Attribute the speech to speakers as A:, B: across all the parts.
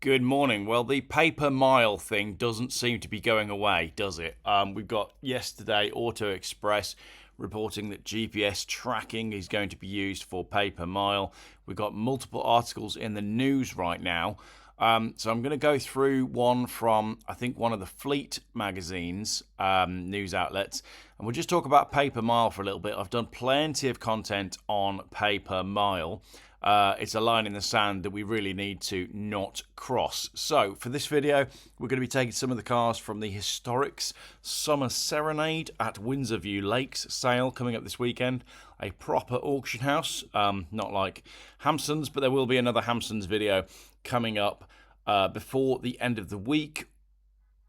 A: Good morning. Well, the paper mile thing doesn't seem to be going away, does it? We've got yesterday Auto Express reporting that GPS tracking is going to be used for paper mile. We've got multiple articles in the news right now. So I'm going to go through one from, I think, one of the Fleet magazine's news outlets, and we'll just talk about paper mile for a little bit. I've done plenty of content on paper mile. It's a line in the sand that we really need to not cross. So for this video, we're going to be taking some of the cars from the Historics Summer Serenade at Windsor View Lakes sale coming up this weekend. A proper auction house, not like Hampson's, but there will be another Hampson's video coming up before the end of the week.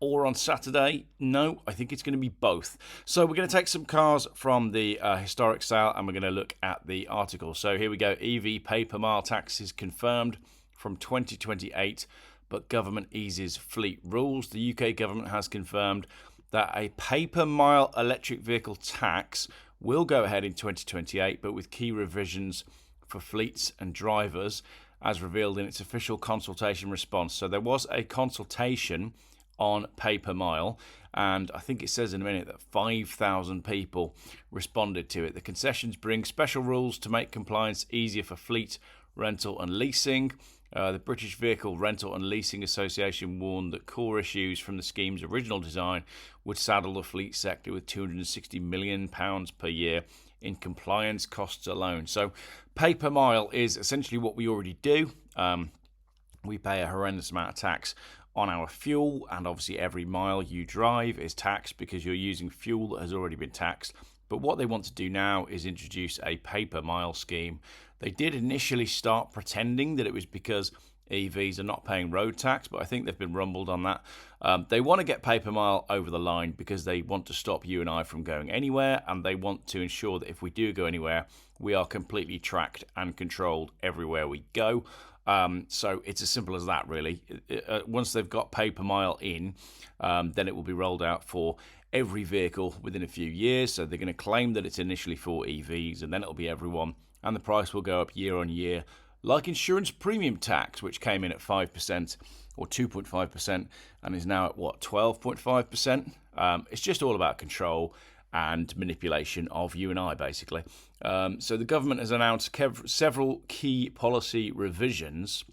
A: Or on Saturday? No, I think it's going to be both. So we're going to take some cars from the historic sale and we're going to look at the article. So here we go. EV paper mile tax is confirmed from 2028, but government eases fleet rules. The UK government has confirmed that a paper mile electric vehicle tax will go ahead in 2028, but with key revisions for fleets and drivers, as revealed in its official consultation response. So there was a consultation on paper mile, and I think it says in a minute that 5,000 people responded to it. The concessions bring special rules to make compliance easier for fleet, rental and leasing. The British Vehicle Rental and Leasing Association warned that core issues from the scheme's original design would saddle the fleet sector with £260 million per year in compliance costs alone. So paper mile is essentially what we already do. We pay a horrendous amount of tax on our fuel, and obviously every mile you drive is taxed because you're using fuel that has already been taxed. But what they want to do now is introduce a paper mile scheme. They did initially start pretending that it was because EVs are not paying road tax, but I think they've been rumbled on that. They want to get paper mile over the line because they want to stop you and I from going anywhere, and they want to ensure that if we do go anywhere, we are completely tracked and controlled everywhere we go. So it's as simple as that, really. Once they've got paper mile in, then it will be rolled out for every vehicle within a few years. So they're going to claim that it's initially for EVs, and then it'll be everyone, and the price will go up year on year, like insurance premium tax, which came in at 5% or 2.5% and is now at 12.5%. It's just all about control and manipulation of you and I, basically. So the government has announced several key policy revisions,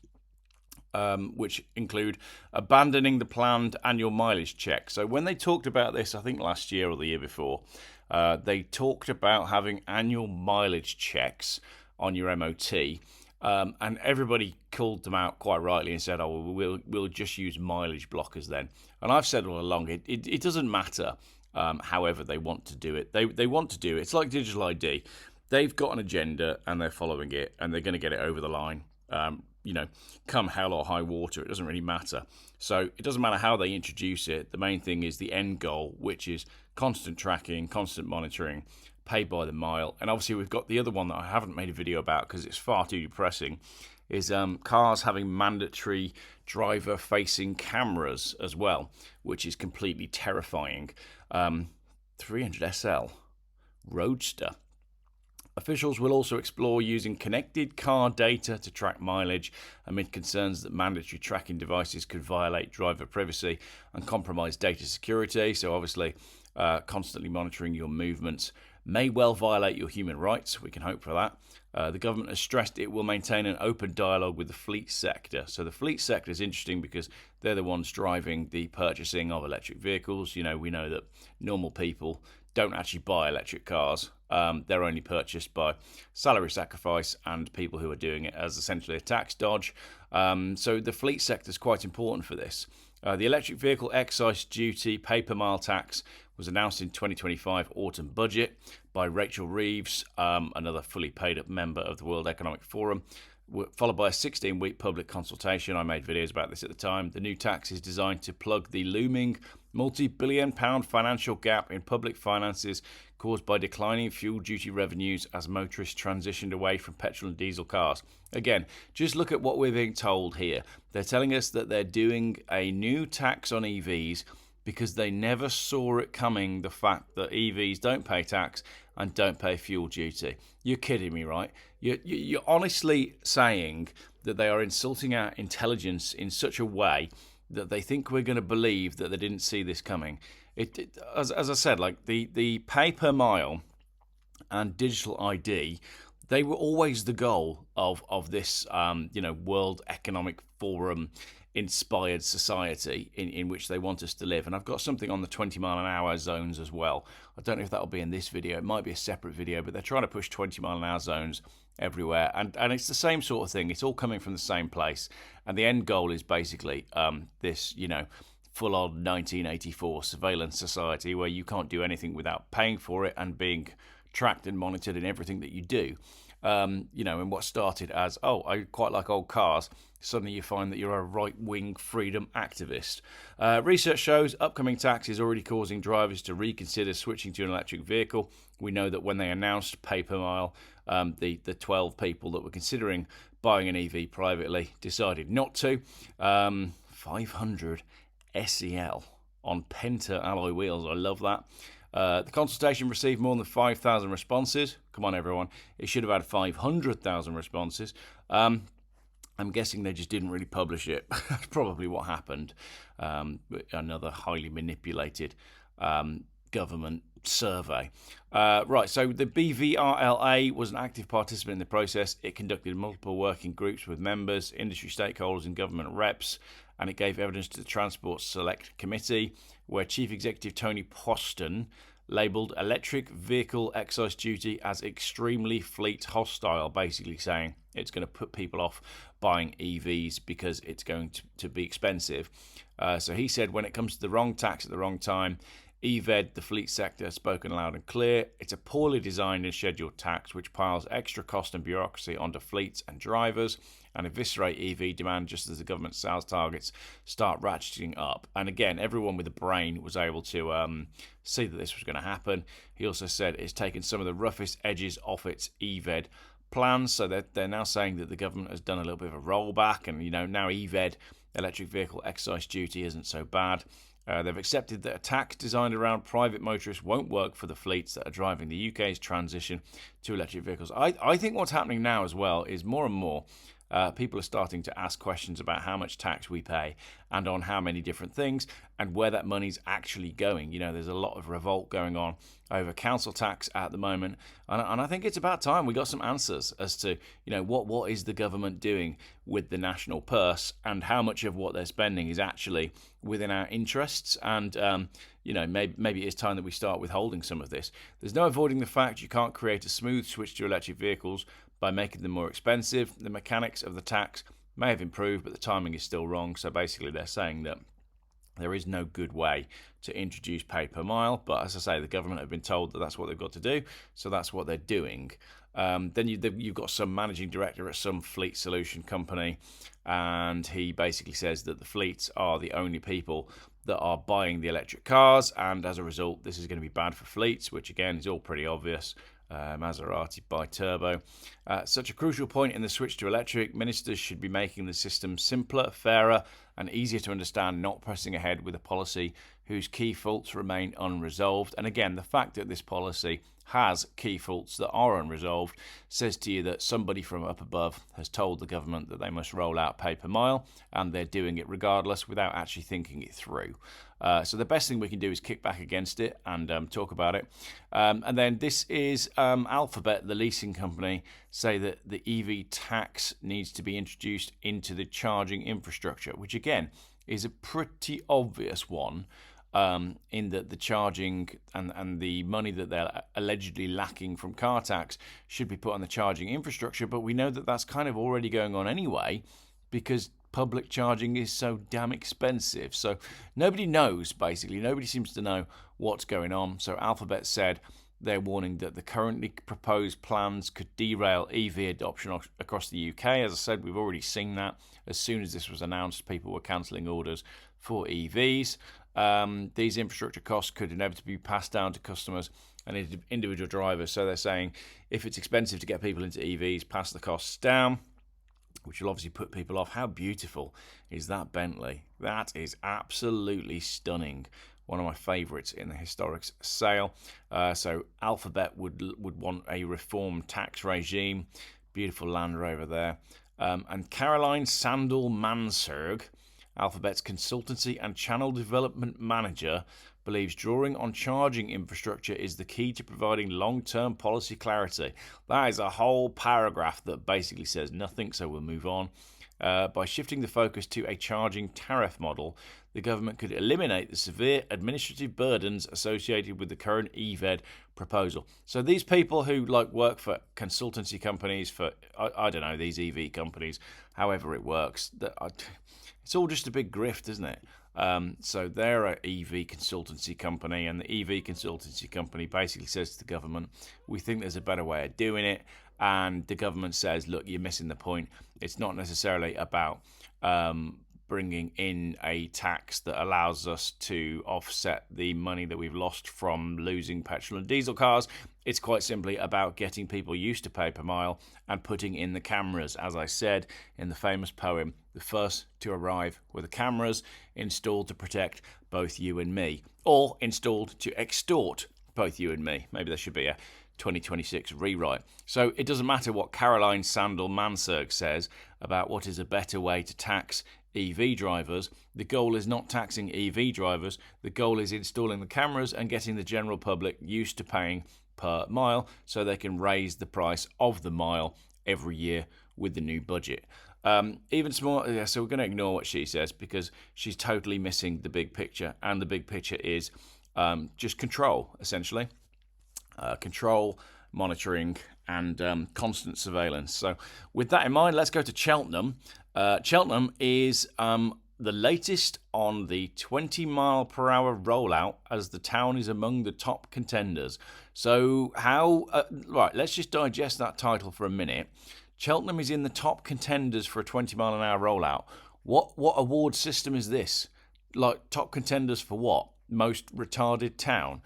A: which include abandoning the planned annual mileage check. So when they talked about this, I think last year or the year before, they talked about having annual mileage checks on your MOT. And everybody called them out quite rightly and said, "Oh, well, we'll just use mileage blockers then." And I've said all along, it doesn't matter. However they want to do it. They want to do it. It's like digital ID. They've got an agenda and they're following it, and they're going to get it over the line. Come hell or high water, it doesn't really matter. So it doesn't matter how they introduce it. The main thing is the end goal, which is constant tracking, constant monitoring, paid by the mile. And obviously we've got the other one that I haven't made a video about because it's far too depressing, is cars having mandatory driver-facing cameras as well, which is completely terrifying. 300SL Roadster. Officials will also explore using connected car data to track mileage amid concerns that mandatory tracking devices could violate driver privacy and compromise data security. So obviously, constantly monitoring your movements may well violate your human rights. We can hope for that. The government has stressed it will maintain an open dialogue with the fleet sector. So the fleet sector is interesting because they're the ones driving the purchasing of electric vehicles. We know that normal people don't actually buy electric cars. They're only purchased by salary sacrifice and people who are doing it as essentially a tax dodge. So the fleet sector is quite important for this. The electric vehicle excise duty paper mile tax was announced in 2025 autumn budget by Rachel Reeves, another fully paid up member of the World Economic Forum, followed by a 16-week public consultation. I made videos about this at the time. The new tax is designed to plug the looming multi-billion-pound financial gap in public finances caused by declining fuel duty revenues as motorists transitioned away from petrol and diesel cars. Again, just look at what we're being told here. They're telling us that they're doing a new tax on EVs because they never saw it coming, the fact that EVs don't pay tax and don't pay fuel duty. You're kidding me, right? You're honestly saying that they are insulting our intelligence in such a way that they think we're going to believe that they didn't see this coming. As I said, like the pay per mile and digital ID, they were always the goal of this World Economic Forum inspired society in which they want us to live. And I've got something on the 20-mile-an-hour zones as well. I don't know if that'll be in this video. It might be a separate video, but they're trying to push 20-mile-an-hour zones everywhere, and it's the same sort of thing. It's all coming from the same place, and the end goal is basically this full-on 1984 surveillance society where you can't do anything without paying for it and being tracked and monitored in everything that you do. And what started as, oh, I quite like old cars, suddenly you find that you're a right-wing freedom activist. Research shows upcoming tax is already causing drivers to reconsider switching to an electric vehicle. We know that when they announced pay per mile, the 12 people that were considering buying an EV privately decided not to. 500 SEL on Penta alloy wheels. I love that. The consultation received more than 5,000 responses. Come on, everyone. It should have had 500,000 responses. I'm guessing they just didn't really publish it. That's probably what happened. Another highly manipulated government survey. Right, so the BVRLA was an active participant in the process. It conducted multiple working groups with members, industry stakeholders and government reps, and it gave evidence to the Transport Select Committee, where Chief Executive Tony Poston labelled electric vehicle excise duty as extremely fleet hostile, basically saying it's going to put people off buying EVs because it's going to be expensive. So he said when it comes to the wrong tax at the wrong time, EVED, the fleet sector, has spoken loud and clear. It's a poorly designed and scheduled tax which piles extra cost and bureaucracy onto fleets and drivers and eviscerate EV demand just as the government sales targets start ratcheting up. And again, everyone with a brain was able to see that this was going to happen. He also said it's taken some of the roughest edges off its EVED plans, so they're now saying that the government has done a little bit of a rollback, and now EVED, electric vehicle excise duty, isn't so bad. They've accepted that a tax designed around private motorists won't work for the fleets that are driving the UK's transition to electric vehicles. I think what's happening now as well is more and more people are starting to ask questions about how much tax we pay and on how many different things and where that money's actually going. There's a lot of revolt going on over council tax at the moment, and I think it's about time we got some answers as to what is the government doing with the national purse and how much of what they're spending is actually within our interests. And maybe it's time that we start withholding some of this. There's no avoiding the fact you can't create a smooth switch to electric vehicles by making them more expensive. The mechanics of the tax may have improved, but the timing is still wrong. So basically they're saying that there is no good way to introduce pay per mile, but as I say, the government have been told that that's what they've got to do, so that's what they're doing. Then you've got some managing director at some fleet solution company, and he basically says that the fleets are the only people that are buying the electric cars, and as a result, this is going to be bad for fleets, which again is all pretty obvious. Maserati by Turbo. Such a crucial point in the switch to electric, ministers should be making the system simpler, fairer and easier to understand, not pressing ahead with a policy whose key faults remain unresolved. And again, the fact that this policy has key faults that are unresolved says to you that somebody from up above has told the government that they must roll out pay per mile, and they're doing it regardless without actually thinking it through. So the best thing we can do is kick back against it and talk about it. And then this is Alphabet, the leasing company, say that the EV tax needs to be introduced into the charging infrastructure, which again is a pretty obvious one, in that the charging and the money that they're allegedly lacking from car tax should be put on the charging infrastructure. But we know that that's kind of already going on anyway, because public charging is so damn expensive. So nobody knows, basically. Nobody seems to know what's going on. So Alphabet said they're warning that the currently proposed plans could derail EV adoption across the UK. As I said, we've already seen that. As soon as this was announced, people were cancelling orders for EVs. These infrastructure costs could inevitably be passed down to customers and individual drivers. So they're saying if it's expensive to get people into EVs, pass the costs down, which will obviously put people off. How beautiful is that Bentley? That is absolutely stunning. One of my favourites in the historics sale. So Alphabet would want a reformed tax regime. Beautiful Land Rover there. And Caroline Sandel-Mansberg, Alphabet's consultancy and channel development manager, believes drawing on charging infrastructure is the key to providing long-term policy clarity. That is a whole paragraph that basically says nothing, so we'll move on. By shifting the focus to a charging tariff model, the government could eliminate the severe administrative burdens associated with the current EVED proposal. So these people who work for consultancy companies, for I don't know, these EV companies, however it works, it's all just a big grift, isn't it? So they're an EV consultancy company, and the EV consultancy company basically says to the government, we think there's a better way of doing it. And the government says, look, you're missing the point. It's not necessarily about bringing in a tax that allows us to offset the money that we've lost from losing petrol and diesel cars. It's quite simply about getting people used to pay per mile and putting in the cameras. As I said in the famous poem, the first to arrive were the cameras installed to protect both you and me, or installed to extort both you and me. Maybe there should be a 2026 rewrite. So it doesn't matter what Caroline Sandel-Mansberg says about what is a better way to tax EV drivers. The goal is not taxing EV drivers. The goal is installing the cameras and getting the general public used to paying per mile so they can raise the price of the mile every year with the new budget. Even smaller, yeah, so we're going to ignore what she says because she's totally missing the big picture, and the big picture is just control, essentially. Control, monitoring, and constant surveillance. So with that in mind, let's go to Cheltenham. Cheltenham is the latest on the 20-mile-per-hour rollout, as the town is among the top contenders. So right, let's just digest that title for a minute. Cheltenham is in the top contenders for a 20-mile-an-hour rollout. What award system is this? Top contenders for what? Most retarded town?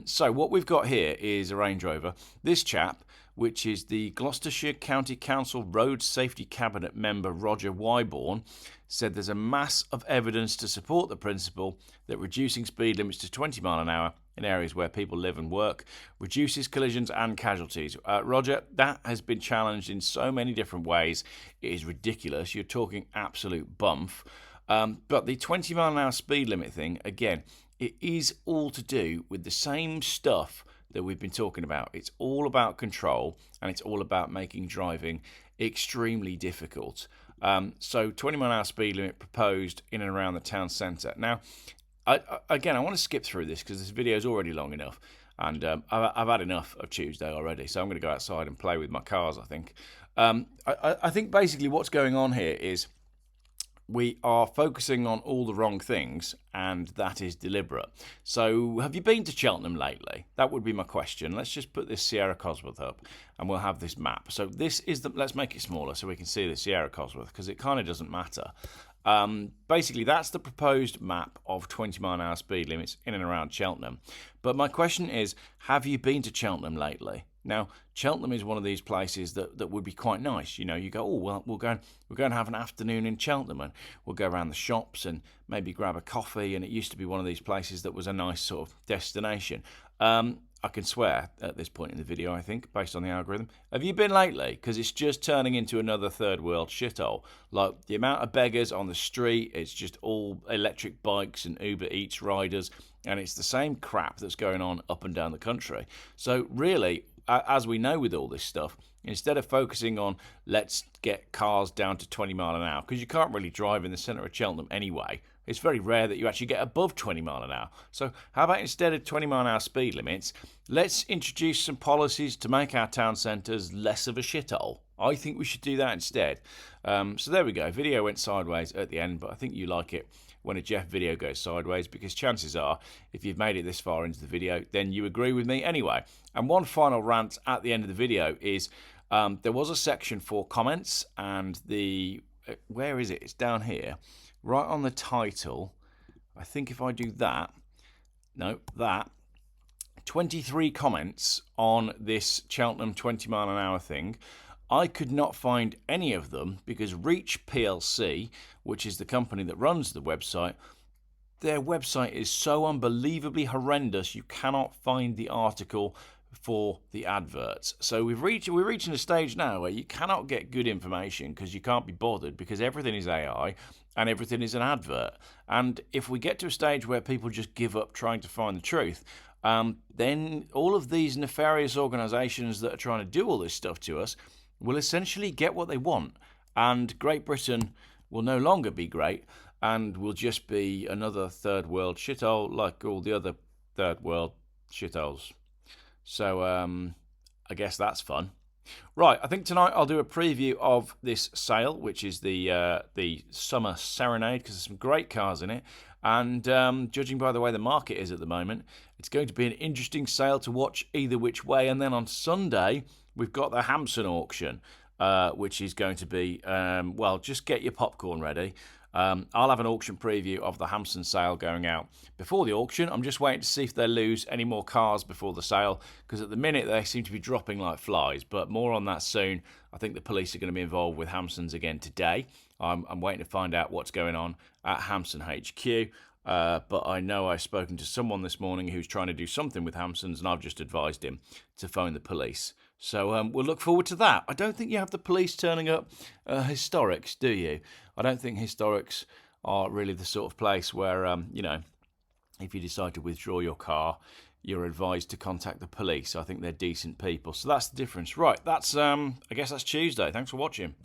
A: So what we've got here is a Range Rover. This chap, which is the Gloucestershire County Council Road Safety Cabinet member Roger Wyborn, said there's a mass of evidence to support the principle that reducing speed limits to 20 mile an hour in areas where people live and work reduces collisions and casualties. Roger, that has been challenged in so many different ways. It is ridiculous. You're talking absolute bumf. But the 20 mile an hour speed limit thing, again, it is all to do with the same stuff that we've been talking about. It's all about control, and it's all about making driving extremely difficult. So 20 mile an hour speed limit proposed in and around the town centre. Now, I want to skip through this because this video is already long enough, and I've had enough of Tuesday already, so I'm going to go outside and play with my cars, I think. I think basically what's going on here is we are focusing on all the wrong things, and that is deliberate. So have you been to Cheltenham lately? That would be my question. Let's just put this Sierra Cosworth up, and we'll have this map. So this is let's make it smaller so we can see the Sierra Cosworth, because it kind of doesn't matter. Basically, that's the proposed map of 20 mile an hour speed limits in and around Cheltenham. But my question is, have you been to Cheltenham lately? Now, Cheltenham is one of these places that would be quite nice. You know, you go, oh, well, we'll go and have an afternoon in Cheltenham, and we'll go around the shops and maybe grab a coffee. And it used to be one of these places that was a nice sort of destination. I can swear at this point in the video, I think, based on the algorithm. Have you been lately? Because it's just turning into another third world shithole. Like, the amount of beggars on the street, it's just all electric bikes and Uber Eats riders, and it's the same crap that's going on up and down the country. So really, as we know with all this stuff, instead of focusing on let's get cars down to 20 mile an hour, because you can't really drive in the centre of Cheltenham anyway. It's very rare that you actually get above 20 mile an hour. So how about instead of 20 mile an hour speed limits, let's introduce some policies to make our town centres less of a shithole. I think we should do that instead. So there we go. Video went sideways at the end, but I think you like it when a Geoff video goes sideways, because chances are, if you've made it this far into the video, then you agree with me anyway. And one final rant at the end of the video is there was a section for comments, and where is it? It's down here. Right on the title, I think if I do that, 23 comments on this Cheltenham 20 mile an hour thing. I could not find any of them because Reach PLC, which is the company that runs the website, their website is so unbelievably horrendous you cannot find the article for the adverts. So we're reaching a stage now where you cannot get good information because you can't be bothered, because everything is AI and everything is an advert. And if we get to a stage where people just give up trying to find the truth, then all of these nefarious organisations that are trying to do all this stuff to us will essentially get what they want, and Great Britain will no longer be great and will just be another third world shithole like all the other third world shitholes. So I guess that's fun. Right, I think tonight I'll do a preview of this sale, which is the Summer Serenade, because there's some great cars in it. And judging by the way the market is at the moment, it's going to be an interesting sale to watch either which way. And then on Sunday, we've got the Hampson auction, which is going to be, well, just get your popcorn ready. I'll have an auction preview of the Hampson sale going out before the auction. I'm just waiting to see if they lose any more cars before the sale, because at the minute they seem to be dropping like flies, but more on that soon. I think the police are going to be involved with Hampson's again today. I'm waiting to find out what's going on at Hampson HQ, but I know I've spoken to someone this morning who's trying to do something with Hampson's, and I've just advised him to phone the police. So we'll look forward to that. I don't think you have the police turning up Historics, do you? I don't think Historics are really the sort of place where, if you decide to withdraw your car, you're advised to contact the police. I think they're decent people. So that's the difference. Right, that's I guess that's Tuesday. Thanks for watching.